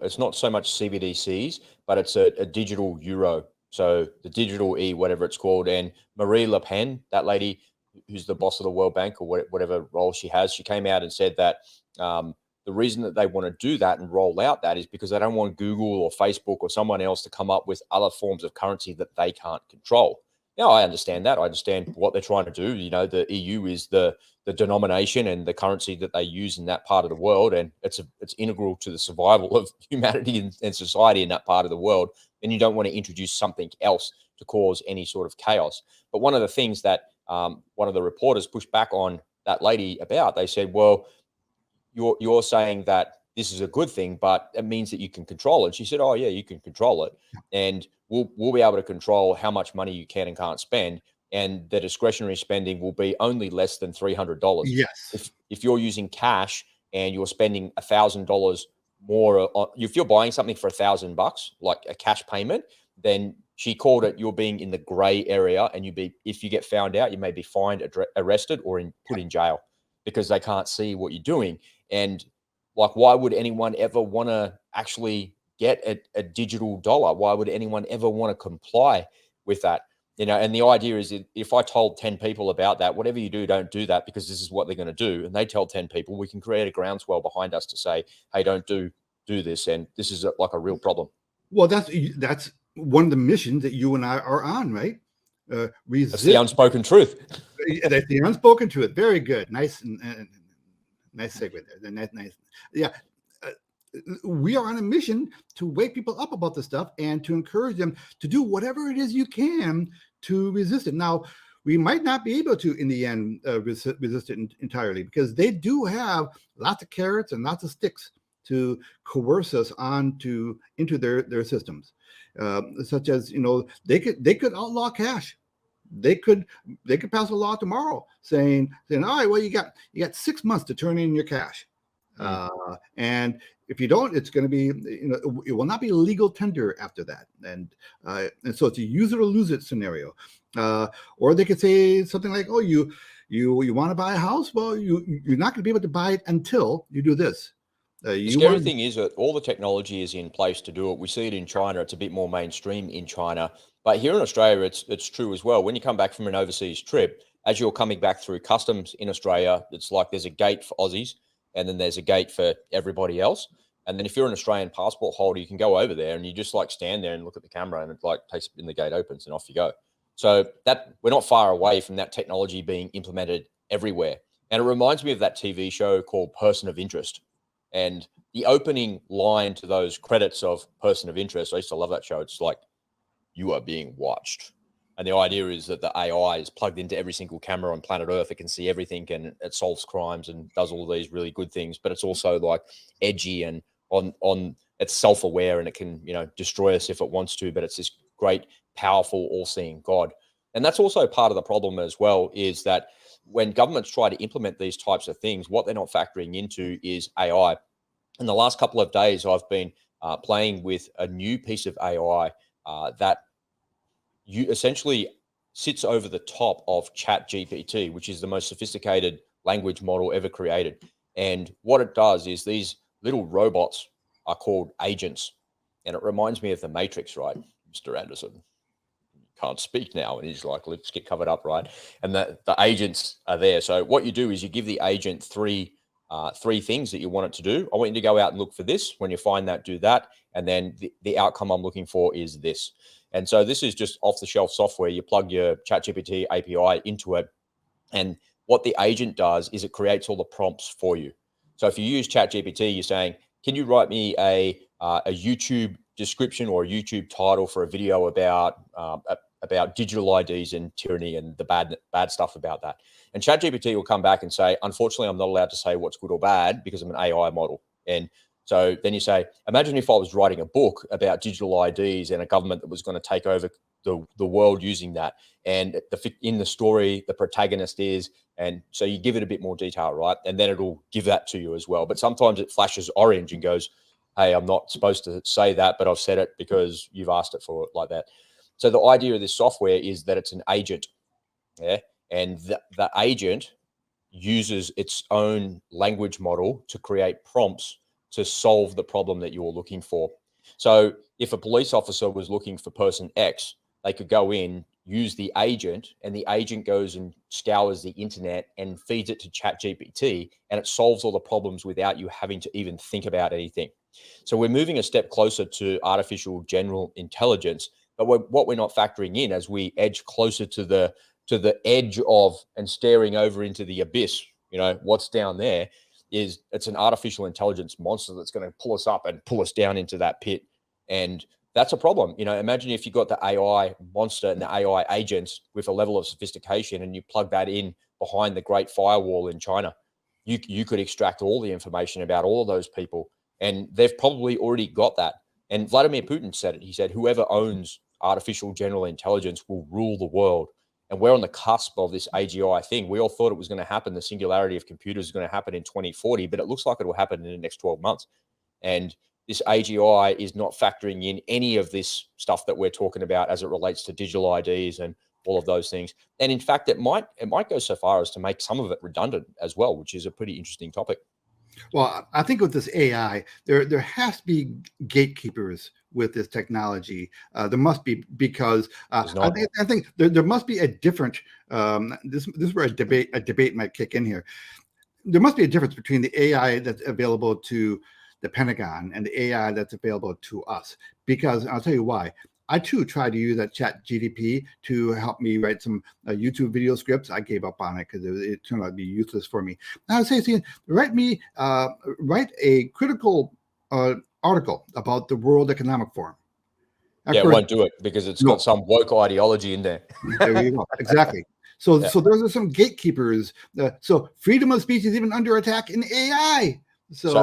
It's not so much CBDCs, but it's a digital euro. So the digital whatever it's called. And Marie Le Pen, that lady who's the boss of the World Bank or whatever role she has, she came out and said that the reason that they want to do that and roll out that is because they don't want Google or Facebook or someone else to come up with other forms of currency that they can't control. Now, I understand that. I understand what they're trying to do. The EU is the denomination and the currency that they use in that part of the world, and it's integral to the survival of humanity and society in that part of the world. And you don't want to introduce something else to cause any sort of chaos. But one of the things that one of the reporters pushed back on that lady about, they said, well, you're saying that this is a good thing, but it means that you can control it. And she said, oh, yeah, you can control it. And we'll be able to control how much money you can and can't spend. And the discretionary spending will be only less than $300. Yes. If you're using cash and you're spending $1,000 more, if you're buying something for $1,000, like a cash payment, then she called it, you're being in the gray area, and if you get found out, you may be fined, arrested, or put in jail because they can't see what you're doing. And like, why would anyone ever want to actually get a digital dollar? Why would anyone ever want to comply with that? And the idea is, if I told 10 people about that, whatever you do, don't do that, because this is what they're going to do. And they tell 10 people, we can create a groundswell behind us to say, hey, don't do this. And this is like a real problem. Well, that's one of the missions that you and I are on, right? That's the unspoken truth. That's the unspoken truth. Very good. Nice segue there. Nice. Yeah. We are on a mission to wake people up about this stuff and to encourage them to do whatever it is you can to resist it. Now, we might not be able to, in the end, resist it entirely, because they do have lots of carrots and lots of sticks to coerce us into their systems, such as, they could outlaw cash. They could pass a law tomorrow saying, all right, well, you got 6 months to turn in your cash, and if you don't, it's going to be, it will not be legal tender after that, and so it's a use it or lose it scenario, or they could say something like, oh, you want to buy a house, well, you're not going to be able to buy it until you do this. The scary thing is that all the technology is in place to do it. We see it in China. It's a bit more mainstream in China. But here in Australia, it's true as well. When you come back from an overseas trip, as you're coming back through customs in Australia, it's like there's a gate for Aussies, and then there's a gate for everybody else. And then if you're an Australian passport holder, you can go over there and you just like stand there and look at the camera, and it like takes, and the gate opens and off you go. So that we're not far away from that technology being implemented everywhere. And it reminds me of that TV show called Person of Interest. And the opening line to those credits of Person of Interest, I used to love that show. It's like, you are being watched. And the idea is that the AI is plugged into every single camera on planet Earth. It can see everything, and it solves crimes and does all these really good things. But it's also like edgy and on it's self-aware, and it can, destroy us if it wants to. But it's this great, powerful, all-seeing God. And that's also part of the problem as well, is that when governments try to implement these types of things, what they're not factoring into is AI. In the last couple of days, I've been playing with a new piece of AI that essentially sits over the top of ChatGPT, which is the most sophisticated language model ever created. And what it does is these little robots are called agents. And it reminds me of the Matrix, right? Mr. Anderson can't speak now, and he's like, let's get covered up, right? And the agents are there. So what you do is you give the agent three things that you want it to do. I want you to go out and look for this. When you find that, do that. And then the outcome I'm looking for is this. And so this is just off-the-shelf software. You plug your ChatGPT API into it, and what the agent does is it creates all the prompts for you. So if you use ChatGPT, you're saying, can you write me a a YouTube description or a YouTube title for a video about digital IDs and tyranny and the bad stuff about that. And ChatGPT will come back and say, unfortunately, I'm not allowed to say what's good or bad because I'm an AI model. And so then you say, imagine if I was writing a book about digital IDs and a government that was going to take over the world using that. And in the story, the protagonist is, and so you give it a bit more detail, right? And then it'll give that to you as well. But sometimes it flashes orange and goes, hey, I'm not supposed to say that, but I've said it because you've asked it for it like that. So the idea of this software is that it's an agent, yeah? And the agent uses its own language model to create prompts to solve the problem that you're looking for. So if a police officer was looking for person X, they could go in, use the agent, and the agent goes and scours the internet and feeds it to ChatGPT, and it solves all the problems without you having to even think about anything. So we're moving a step closer to artificial general intelligence, but what we're not factoring in as we edge closer to the edge of and staring over into the abyss, what's down there, is it's an artificial intelligence monster that's going to pull us up and pull us down into that pit. And that's a problem. Imagine if you got the AI monster and the AI agents with a level of sophistication and you plug that in behind the Great Firewall in China. You could extract all the information about all of those people. And they've probably already got that. And Vladimir Putin said it. He said, whoever owns artificial general intelligence will rule the world. And we're on the cusp of this AGI thing. We all thought it was going to happen. The singularity of computers is going to happen in 2040, but it looks like it will happen in the next 12 months. And this AGI is not factoring in any of this stuff that we're talking about as it relates to digital IDs and all of those things. And in fact, it might go so far as to make some of it redundant as well, which is a pretty interesting topic. Well, I think with this AI, there has to be gatekeepers with this technology. There must be, because I think there must be a different. This is where a debate might kick in here. There must be a difference between the AI that's available to the Pentagon and the AI that's available to us. Because I'll tell you why. I too tried to use that ChatGPT to help me write some YouTube video scripts. I gave up on it because it turned out to be useless for me. I would say, write a critical article about the World Economic Forum. It won't do it because it's got some woke ideology in there. There you go. Exactly. So those are some gatekeepers. So freedom of speech is even under attack in AI. So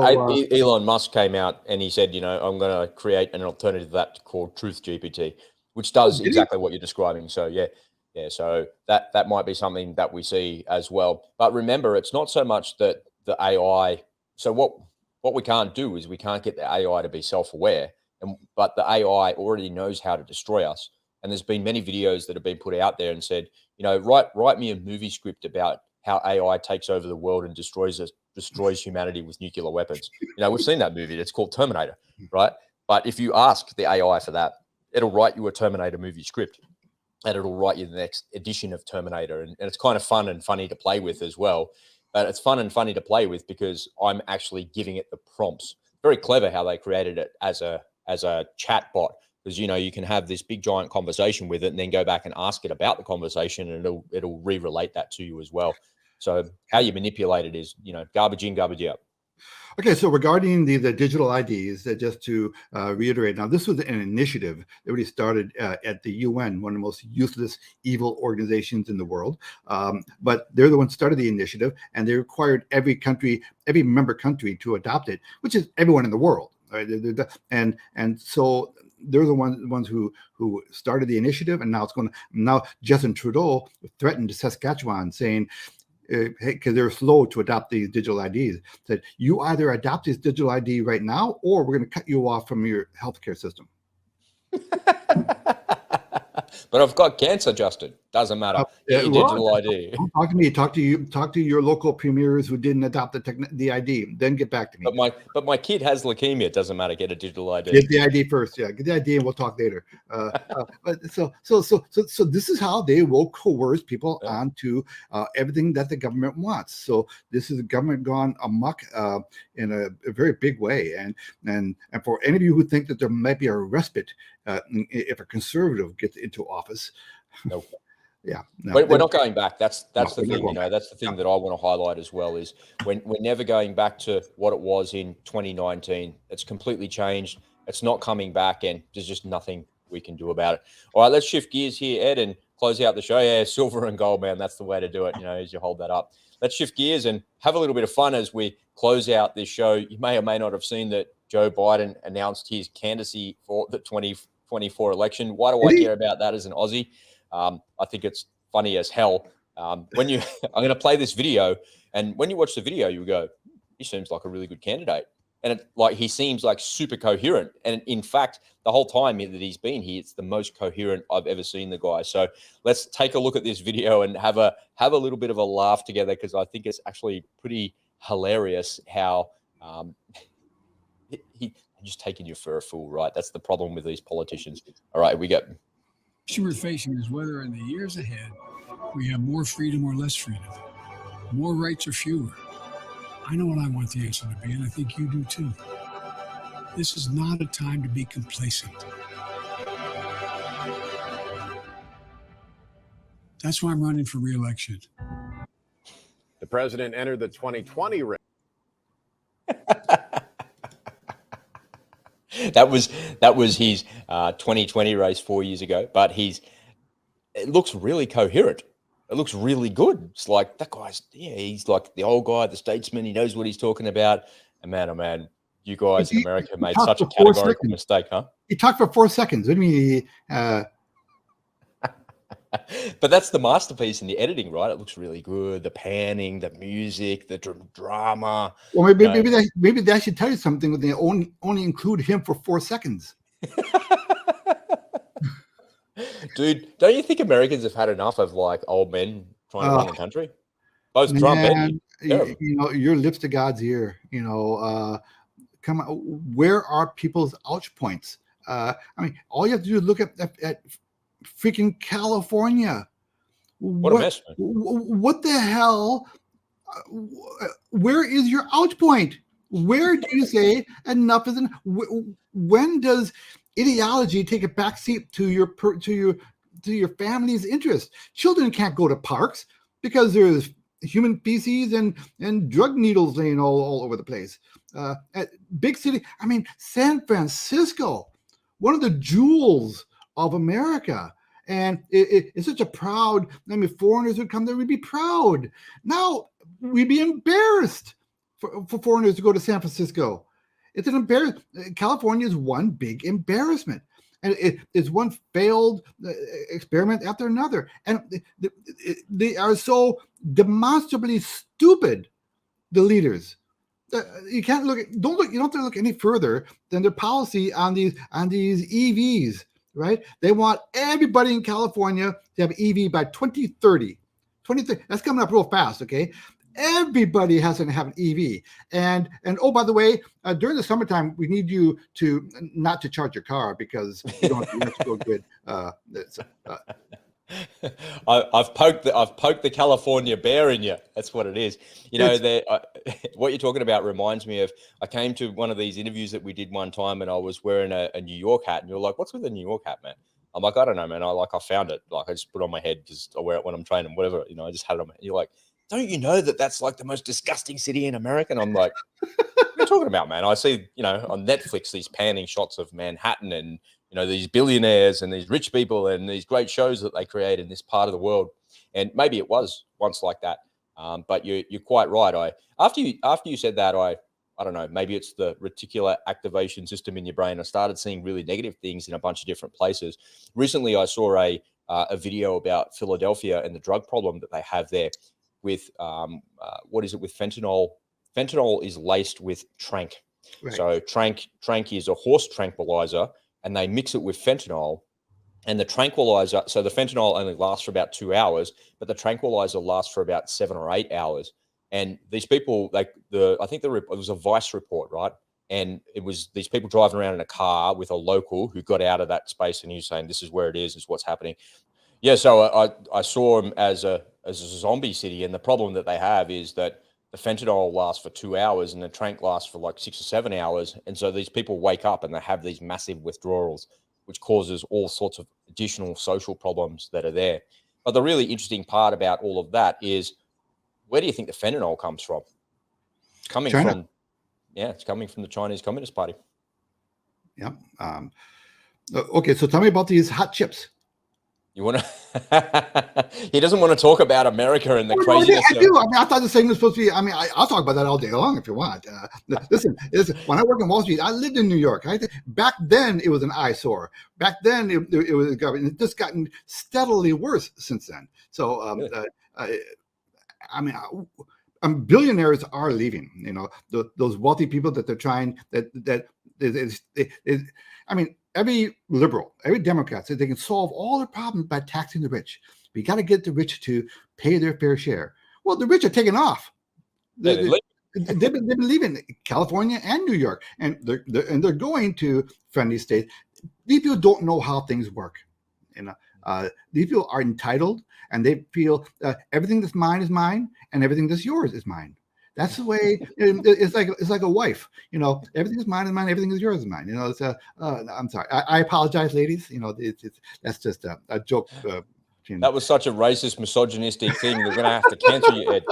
Elon Musk came out and he said, I'm going to create an alternative to that called Truth GPT, which does exactly what you're describing. So so that might be something that we see as well. But remember, it's not so much that the AI. So what we can't do is we can't get the AI to be self-aware, but the AI already knows how to destroy us. And there's been many videos that have been put out there and said, write me a movie script about how AI takes over the world and destroys humanity with nuclear weapons. We've seen that movie. It's called Terminator, right? But if you ask the AI for that, it'll write you a Terminator movie script, and it'll write you the next edition of Terminator. And it's kind of fun and funny to play with as well. But it's fun and funny to play with because I'm actually giving it the prompts. Very clever how they created it as a chat bot, because you can have this big giant conversation with it and then go back and ask it about the conversation, and it'll re-relate that to you as well. So how you manipulate it is, garbage in, garbage out. Okay, so regarding the digital IDs, just to reiterate, now this was an initiative that really started at the UN, one of the most useless, evil organizations in the world. But they're the ones who started the initiative, and they required every member country to adopt it, which is everyone in the world. Right? And so they're the ones who started the initiative, and now Justin Trudeau threatened Saskatchewan, saying, because they're slow to adopt these digital IDs, said, you either adopt this digital ID right now, or we're going to cut you off from your healthcare system. But I've got cancer, Justin. Doesn't matter. Digital ID. Don't talk to me. Talk to your local premiers who didn't adopt the ID. Then get back to me. But my kid has leukemia. It doesn't matter. Get a digital ID. Get the ID first. Yeah, get the ID, and we'll talk later. So this is how they will coerce people onto everything that the government wants. So this is the government gone amok in a very big way. And for any of you who think that there might be a respite if a conservative gets into office, nope. Yeah, no, we're not going back. That's the we're not thing, going back. that's the thing that I want to highlight as well is we're never going back to what it was in 2019. It's completely changed. It's not coming back, and there's just nothing we can do about it. All right, let's shift gears here, Ed, and close out the show. Yeah, silver and gold, man. That's the way to do it, as you hold that up. Let's shift gears and have a little bit of fun as we close out this show. You may or may not have seen that Joe Biden announced his candidacy for the 2024 election. Why do I care about that as an Aussie? I think it's funny as hell. I'm going to play this video, and when you watch the video, you go, he seems like a really good candidate. And he seems like super coherent. And in fact, the whole time that he's been here, it's the most coherent I've ever seen the guy. So let's take a look at this video and have a little bit of a laugh together, because I think it's actually pretty hilarious how he's just taking you for a fool, right? That's the problem with these politicians. All right, we go. The issue we're facing is whether in the years ahead we have more freedom or less freedom, more rights or fewer. I know what I want the answer to be, and I think you do too. This is not a time to be complacent. That's why I'm running for re-election. The president entered the 2020 race. That was his 2020 race 4 years ago, but it looks really coherent. It looks really good. It's like that guy's, he's like the old guy, the statesman. He knows what he's talking about. And man, oh man, you guys in America made such a categorical mistake, huh? He talked for 4 seconds. What do you mean? But that's the masterpiece in the editing, right? It looks really good. The panning, the music, the drama. Well, maybe that should tell you something. When they only include him for 4 seconds. Dude, don't you think Americans have had enough of old men trying to run the country? Both Trump and your lips to God's ear. Come on, where are people's ouch points? I mean, all you have to do is look at freaking California. What a mess, man. What the hell? Where is your ouch point? Where do you say enough is enough? When does ideology take a backseat to your family's interest? Children can't go to parks because there's human feces and drug needles laying all over the place. Big city, I mean, San Francisco, one of the jewels of America. And it's such a proud, foreigners would come there, we'd be proud. Now we'd be embarrassed for foreigners to go to San Francisco. It's an embarrassment. California is one big embarrassment. And it's one failed experiment after another. And they are so demonstrably stupid, the leaders. You don't have to look any further than their policy on these EVs, right? They want everybody in California to have EV by 2030. That's coming up real fast, okay? Everybody has to have an EV. And oh, by the way, during the summertime, we need you to not to charge your car because you don't have to go good. I've poked the California bear in you. That's what it is. What you're talking about reminds me of, I came to one of these interviews that we did one time and I was wearing a New York hat and you're like, what's with the New York hat, man? I'm like, I don't know, man. I found it. I just put it on my head because I wear it when I'm training, whatever. I just had it on my head. You're like, don't you know that's like the most disgusting city in America? And I'm like, what are you talking about, man? I see, on Netflix, these panning shots of Manhattan and, these billionaires and these rich people and these great shows that they create in this part of the world. And maybe it was once like that. But you're quite right. After you said that, I don't know, maybe it's the reticular activation system in your brain. I started seeing really negative things in a bunch of different places. Recently, I saw a video about Philadelphia and the drug problem that they have there with, what is it with fentanyl? Fentanyl is laced with tranq. Right. So tranq is a horse tranquilizer, and they mix it with fentanyl. And the tranquilizer, so the fentanyl only lasts for about 2 hours, but the tranquilizer lasts for about 7 or 8 hours. And these people, it was a Vice report, right? And it was these people driving around in a car with a local who got out of that space, and he was saying, this is where it is what's happening. Yeah, so I saw them as a zombie city, and the problem that they have is that the fentanyl lasts for 2 hours and the tranq lasts for like 6 or 7 hours. And so these people wake up and they have these massive withdrawals, which causes all sorts of additional social problems that are there. But the really interesting part about all of that is, where do you think the fentanyl comes from? It's coming China. from, it's coming from the Chinese Communist Party. Yeah. Okay, so tell me about these hot chips. You want to? He doesn't want to talk about America and the Well, craziness. I do. I mean, I thought the same was supposed to be. I mean, I'll talk about that all day long if you want. Listen, when I worked in Wall Street, I lived in New York. Back then, it was an eyesore. Back then, it was a government. It's just gotten steadily worse since then. So, I mean, billionaires are leaving. You know, those wealthy people that they're trying. I mean, every liberal, every Democrat says they can solve all their problems by taxing the rich. We got to get the rich to pay their fair share. Well, the rich are taking off. They've been leaving California and New York, and they're going to friendly states. These people don't know how things work. You know, these people are entitled, and they feel everything that's mine is mine, and everything that's yours is mine. That's the way it's like a wife. You know, everything is mine is mine, everything is yours is mine. You know, it's I'm sorry. I apologize, ladies. You know, that's just a joke. That was such a racist, misogynistic thing. They're going to have to cancel you, Ed.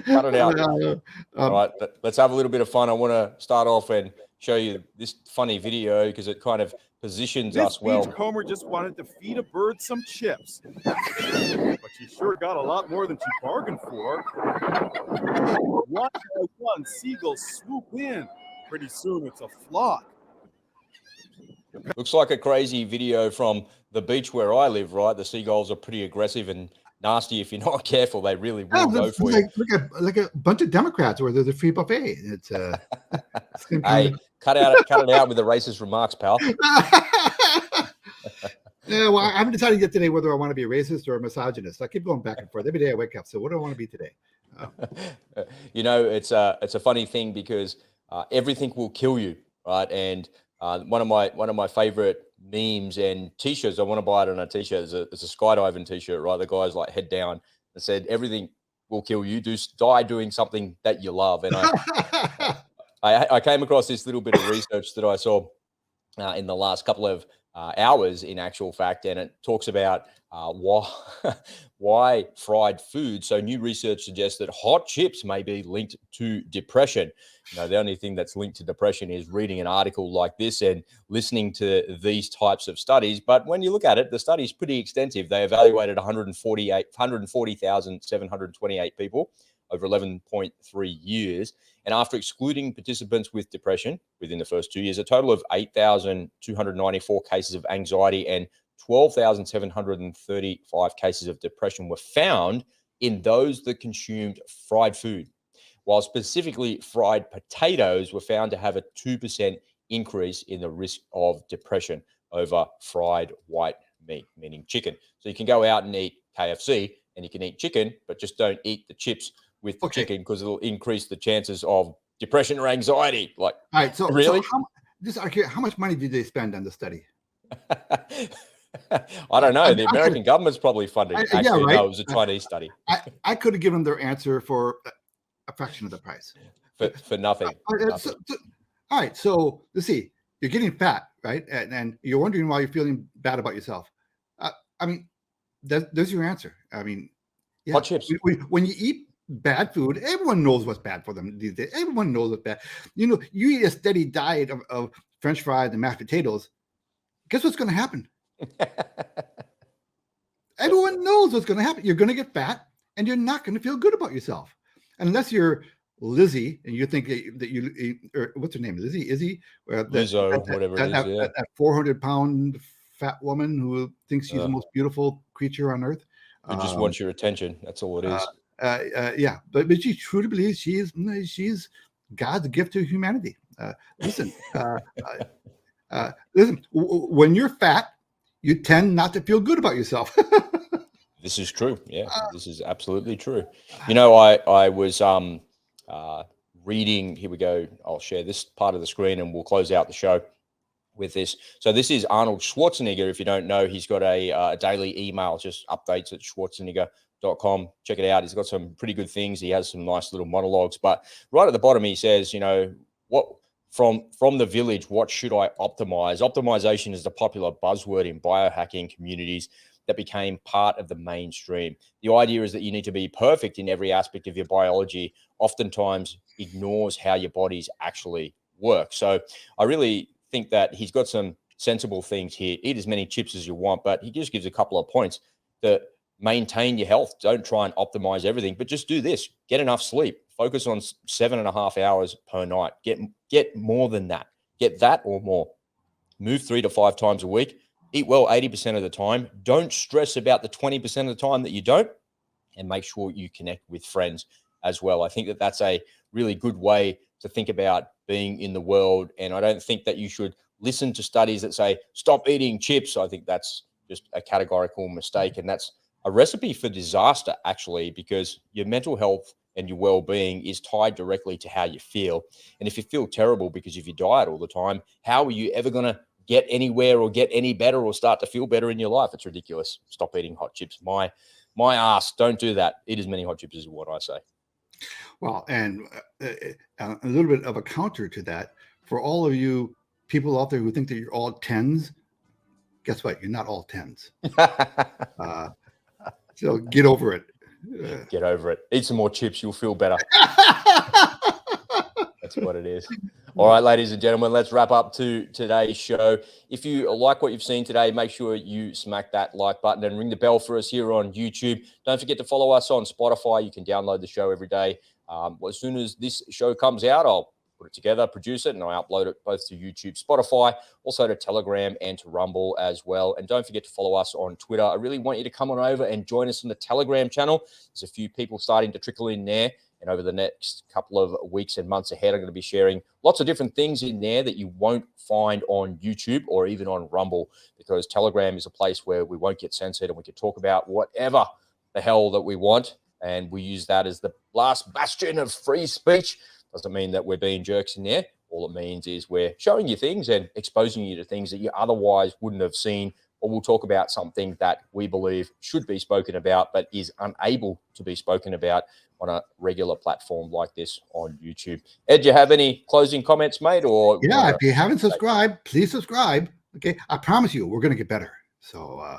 Cut it out. All right, let's have a little bit of fun. I want to start off and show you this funny video because it kind of positions us well. This beachcomber just wanted to feed a bird some chips, but she sure got a lot more than she bargained for. One by one, seagulls swoop in. Pretty soon, it's a flock. Looks like a crazy video from the beach where I live, right? The seagulls are pretty aggressive and nasty. If you're not careful, they really will go for you. Like a bunch of Democrats where there's a free buffet. It's hey, cut it out with the racist remarks, pal. Yeah, well, I haven't decided yet today whether I want to be a racist or a misogynist. I keep going back and forth every day I wake up. So what do I want to be today? You know, it's a funny thing because everything will kill you, right? And one of my favorite memes and t-shirts, I want to buy it on a t-shirt. It's a skydiving t-shirt, right? The guy's like head down and said, everything will kill you. Die doing something that you love. And I came across this little bit of research that I saw in the last couple of hours, in actual fact, and it talks about why fried food. So new research suggests that hot chips may be linked to depression. You know, the only thing that's linked to depression is reading an article like this and listening to these types of studies. But when you look at it, the study is pretty extensive. They evaluated 140,728 people over 11.3 years. And after excluding participants with depression within the first 2 years, a total of 8,294 cases of anxiety and 12,735 cases of depression were found in those that consumed fried food, while specifically fried potatoes were found to have a 2% increase in the risk of depression over fried white meat, meaning chicken. So you can go out and eat KFC and you can eat chicken, but just don't eat the chips with the chicken because it'll increase the chances of depression or anxiety. Like, all right, so really? So how much money did they spend on the study? I don't know. The American government's probably funding. Actually, yeah, right? No, it was a Chinese study. I could have given their answer for a fraction of the price. For nothing. All right, so let's see. You're getting fat, right? And you're wondering why you're feeling bad about yourself. I mean, there's your answer. I mean, yeah, hot chips. When you eat bad food, everyone knows what's bad for them these days. Everyone knows what's bad. You know, you eat a steady diet of French fries and mashed potatoes. Guess what's going to happen? Everyone knows what's going to happen. You're going to get fat, and you're not going to feel good about yourself, unless you're Lizzie and you think that you, or what's her name, Izzy, Lizzo, whatever it is. That 400-pound fat woman who thinks she's the most beautiful creature on earth. Who just wants your attention. That's all it is. Yeah, but she truly believes she's God's gift to humanity. Listen, when you're fat, you tend not to feel good about yourself. This is true. Yeah, this is absolutely true. You know, I was reading. Here we go. I'll share this part of the screen, and we'll close out the show with this. So this is Arnold Schwarzenegger. If you don't know, he's got a daily email, just updates at Schwarzenegger.com. Check it out. He's got some pretty good things. He has some nice little monologues. But right at the bottom, he says, you know, what from the village, what should I optimize? Optimization is the popular buzzword in biohacking communities. that became part of the mainstream. The idea is that you need to be perfect in every aspect of your biology, oftentimes ignores how your bodies actually work. So I really think that he's got some sensible things here. Eat as many chips as you want, but he just gives a couple of points that maintain your health. Don't try and optimize everything, but just do this. Get enough sleep. Focus on 7.5 hours per night. Get more than that. Get that or more. Move 3 to 5 times a week. Eat well 80% of the time. Don't stress about the 20% of the time that you don't, and make sure you connect with friends as well. I think that that's a really good way to think about being in the world. And I don't think that you should listen to studies that say, stop eating chips. I think that's just a categorical mistake. And that's a recipe for disaster, actually, because your mental health and your well-being is tied directly to how you feel. And if you feel terrible because of your diet all the time, how are you ever going to get anywhere or get any better or start to feel better in your life? It's ridiculous. Stop eating hot chips. My ass, don't do that. Eat as many hot chips as what I say. Well, and a little bit of a counter to that, for all of you people out there who think that you're all 10s, guess what? You're not all 10s. So get over it. Get over it. Eat some more chips. You'll feel better. That's what it is. All right, ladies and gentlemen, let's wrap up to today's show. If you like what you've seen today, make sure you smack that like button and ring the bell for us here on YouTube. Don't forget to follow us on Spotify. You can download the show every day. As soon as this show comes out, I'll put it together, produce it, and I upload it both to YouTube, Spotify, also to Telegram and to Rumble as well. And don't forget to follow us on Twitter. I really want you to come on over and join us on the Telegram channel. There's a few people starting to trickle in there. And over the next couple of weeks and months ahead, I'm going to be sharing lots of different things in there that you won't find on YouTube or even on Rumble, because Telegram is a place where we won't get censored and we can talk about whatever the hell that we want. And we use that as the last bastion of free speech. Doesn't mean that we're being jerks in there. All it means is we're showing you things and exposing you to things that you otherwise wouldn't have seen, or we'll talk about something that we believe should be spoken about but is unable to be spoken about on a regular platform like this on YouTube. Ed, do you have any closing comments, mate? Or yeah, if you haven't subscribed, please subscribe. Okay, I promise you, we're going to get better. So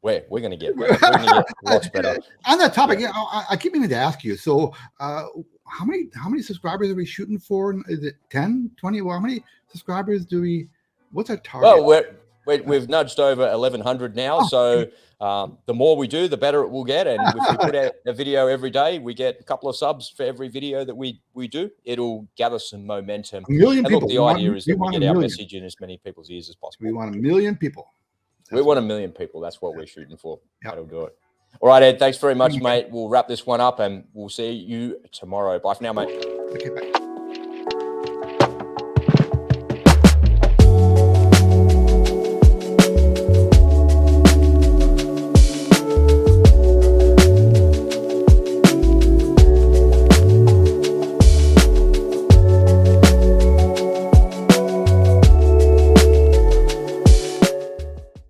we're going to get better. We're going to get lots better. On that topic, yeah, I keep meaning to ask you. So, how many subscribers are we shooting for? Is it 10, 20? Well, how many subscribers do we? What's our target? Well, we've nudged over 1,100 now. So the more we do, the better it will get. And if we put out a video every day, we get a couple of subs for every video that we do. It'll gather some momentum. 1 million people. Look, the idea is that we get our message in as many people's ears as possible. We want 1 million people. We want 1 million people. That's what we're shooting for. Yep. That'll do it. All right, Ed. Thanks very much, mate. We'll wrap this one up and we'll see you tomorrow. Bye for now, mate. Okay, bye.